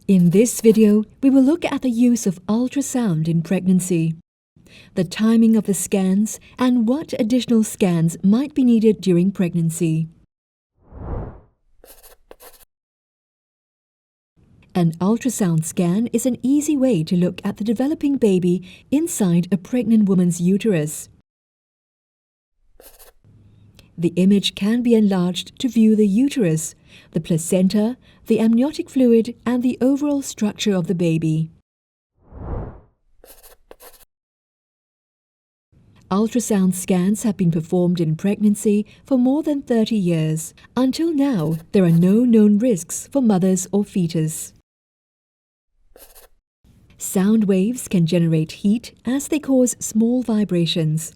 In this video, we will look at the use of ultrasound in pregnancy, the timing of the scans, and what additional scans might be needed during pregnancy. An ultrasound scan is an easy way to look at the developing baby inside a pregnant woman's uterus. The image can be enlarged to view the uterus, the placenta, the amniotic fluid, and the overall structure of the baby. Ultrasound scans have been performed in pregnancy for more than 30 years. Until now, there are no known risks for mothers or fetus. Sound waves can generate heat as they cause small vibrations.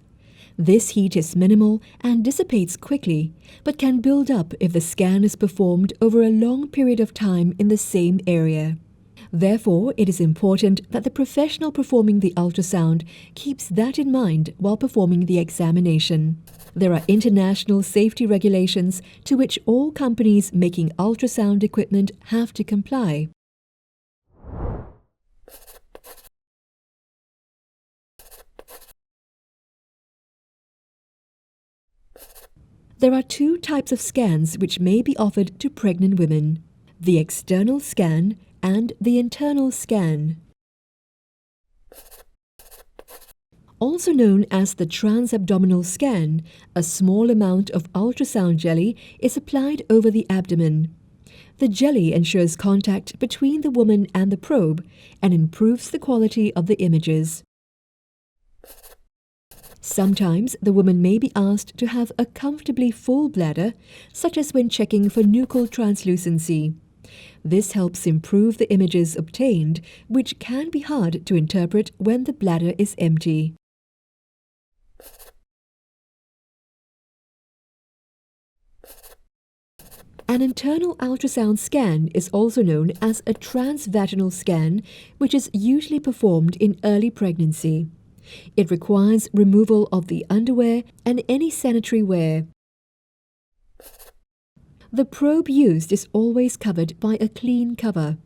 This heat is minimal and dissipates quickly, but can build up if the scan is performed over a long period of time in the same area. Therefore, it is important that the professional performing the ultrasound keeps that in mind while performing the examination. There are international safety regulations to which all companies making ultrasound equipment have to comply. There are two types of scans which may be offered to pregnant women: the external scan and the internal scan. Also known as the transabdominal scan, a small amount of ultrasound jelly is applied over the abdomen. The jelly ensures contact between the woman and the probe and improves the quality of the images. Sometimes the woman may be asked to have a comfortably full bladder, such as when checking for nuchal translucency. This helps improve the images obtained, which can be hard to interpret when the bladder is empty. An internal ultrasound scan is also known as a transvaginal scan, which is usually performed in early pregnancy. It requires removal of the underwear and any sanitary wear. The probe used is always covered by a clean cover.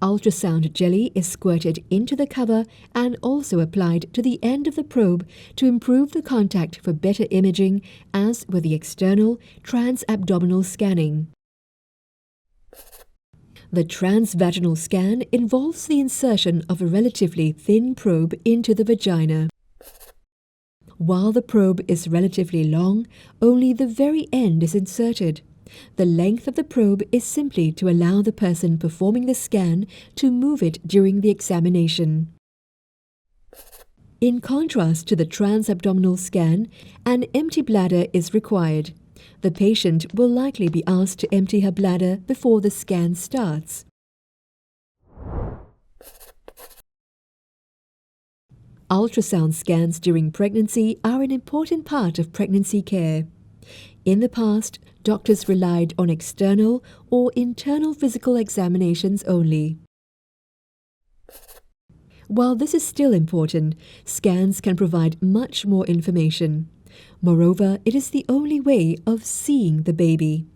Ultrasound jelly is squirted into the cover and also applied to the end of the probe to improve the contact for better imaging, as with the external transabdominal scanning. The transvaginal scan involves the insertion of a relatively thin probe into the vagina. While the probe is relatively long, only the very end is inserted. The length of the probe is simply to allow the person performing the scan to move it during the examination. In contrast to the transabdominal scan, an empty bladder is required. The patient will likely be asked to empty her bladder before the scan starts. Ultrasound scans during pregnancy are an important part of pregnancy care. In the past, doctors relied on external or internal physical examinations only. While this is still important, scans can provide much more information. Moreover, it is the only way of seeing the baby.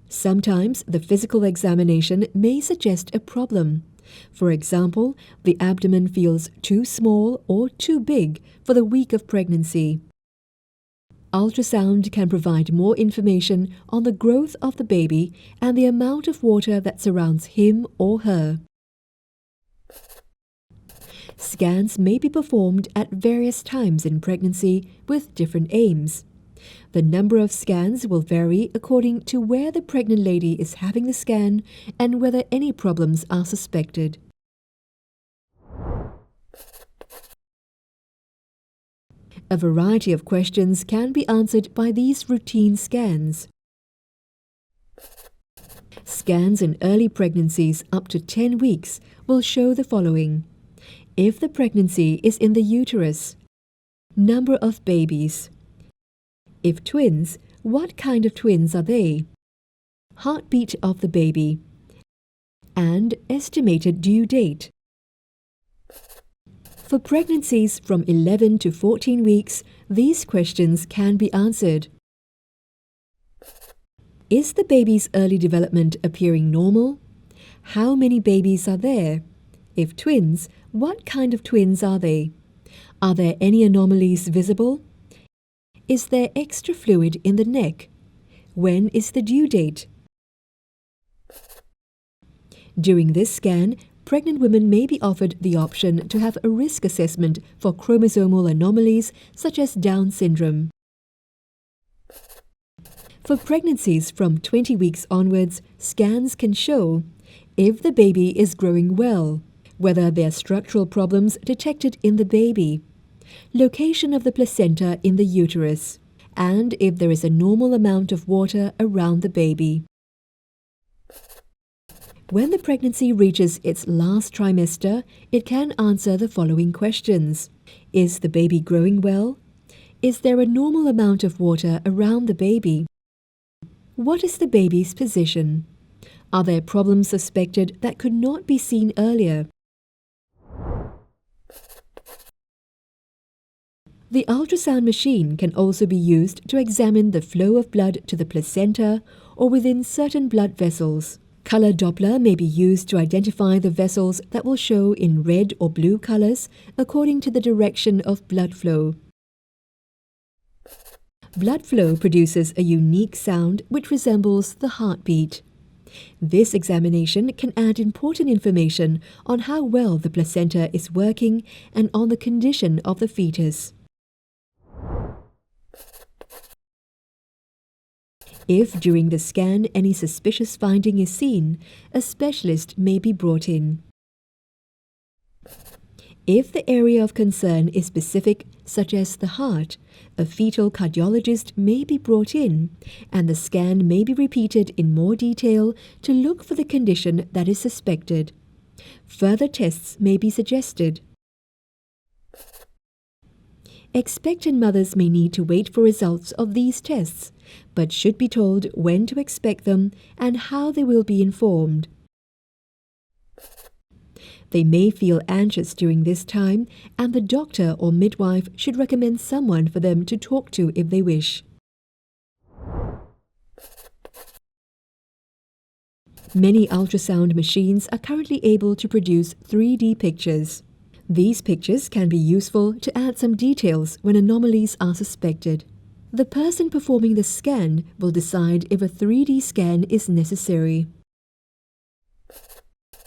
Sometimes the physical examination may suggest a problem. For example, the abdomen feels too small or too big for the week of pregnancy. Ultrasound can provide more information on the growth of the baby and the amount of water that surrounds him or her. Scans may be performed at various times in pregnancy with different aims. The number of scans will vary according to where the pregnant lady is having the scan and whether any problems are suspected. A variety of questions can be answered by these routine scans. Scans in early pregnancies up to 10 weeks will show the following: if the pregnancy is in the uterus, number of babies. If twins, what kind of twins are they? Heartbeat of the baby. And estimated due date. For pregnancies from 11 to 14 weeks, these questions can be answered. Is the baby's early development appearing normal? How many babies are there? If twins, what kind of twins are they? Are there any anomalies visible? Is there extra fluid in the neck? When is the due date? During this scan, pregnant women may be offered the option to have a risk assessment for chromosomal anomalies such as Down syndrome. For pregnancies from 20 weeks onwards, scans can show if the baby is growing well, whether there are structural problems detected in the baby, location of the placenta in the uterus, and if there is a normal amount of water around the baby. When the pregnancy reaches its last trimester, it can answer the following questions. Is the baby growing well? Is there a normal amount of water around the baby? What is the baby's position? Are there problems suspected that could not be seen earlier? The ultrasound machine can also be used to examine the flow of blood to the placenta or within certain blood vessels. Color Doppler may be used to identify the vessels that will show in red or blue colors according to the direction of blood flow. Blood flow produces a unique sound which resembles the heartbeat. This examination can add important information on how well the placenta is working and on the condition of the fetus. If during the scan any suspicious finding is seen, a specialist may be brought in. If the area of concern is specific, such as the heart, a fetal cardiologist may be brought in, and the scan may be repeated in more detail to look for the condition that is suspected. Further tests may be suggested. Expectant mothers may need to wait for results of these tests, but should be told when to expect them and how they will be informed. They may feel anxious during this time, and the doctor or midwife should recommend someone for them to talk to if they wish. Many ultrasound machines are currently able to produce 3D pictures. These pictures can be useful to add some details when anomalies are suspected. The person performing the scan will decide if a 3D scan is necessary.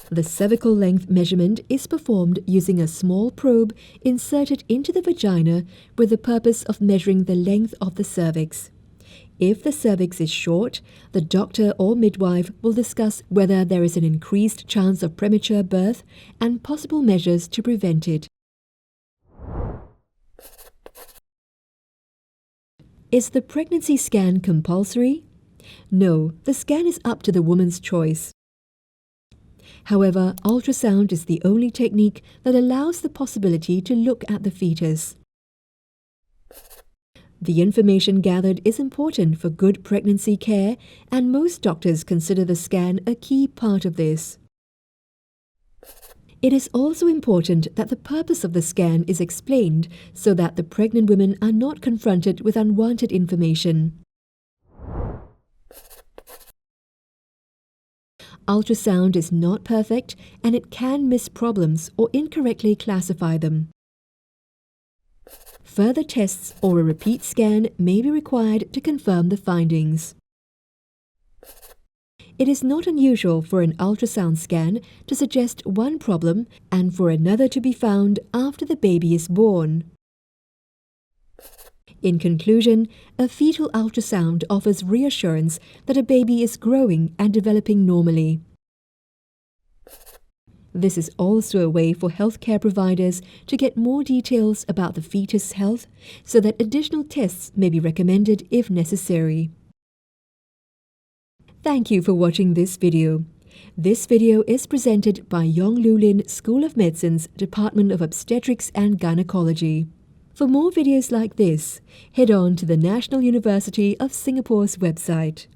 The cervical length measurement is performed using a small probe inserted into the vagina with the purpose of measuring the length of the cervix. If the cervix is short, the doctor or midwife will discuss whether there is an increased chance of premature birth and possible measures to prevent it. Is the pregnancy scan compulsory? No, the scan is up to the woman's choice. However, ultrasound is the only technique that allows the possibility to look at the fetus. The information gathered is important for good pregnancy care, and most doctors consider the scan a key part of this. It is also important that the purpose of the scan is explained so that the pregnant women are not confronted with unwanted information. Ultrasound is not perfect, and it can miss problems or incorrectly classify them. Further tests or a repeat scan may be required to confirm the findings. It is not unusual for an ultrasound scan to suggest one problem and for another to be found after the baby is born. In conclusion, a fetal ultrasound offers reassurance that a baby is growing and developing normally. This is also a way for healthcare providers to get more details about the fetus health so that additional tests may be recommended if necessary. Thank you for watching this video. This video is presented by Yong Lu Lin School of Medicine's Department of Obstetrics and Gynecology. For more videos like this, head on to the National University of Singapore's website.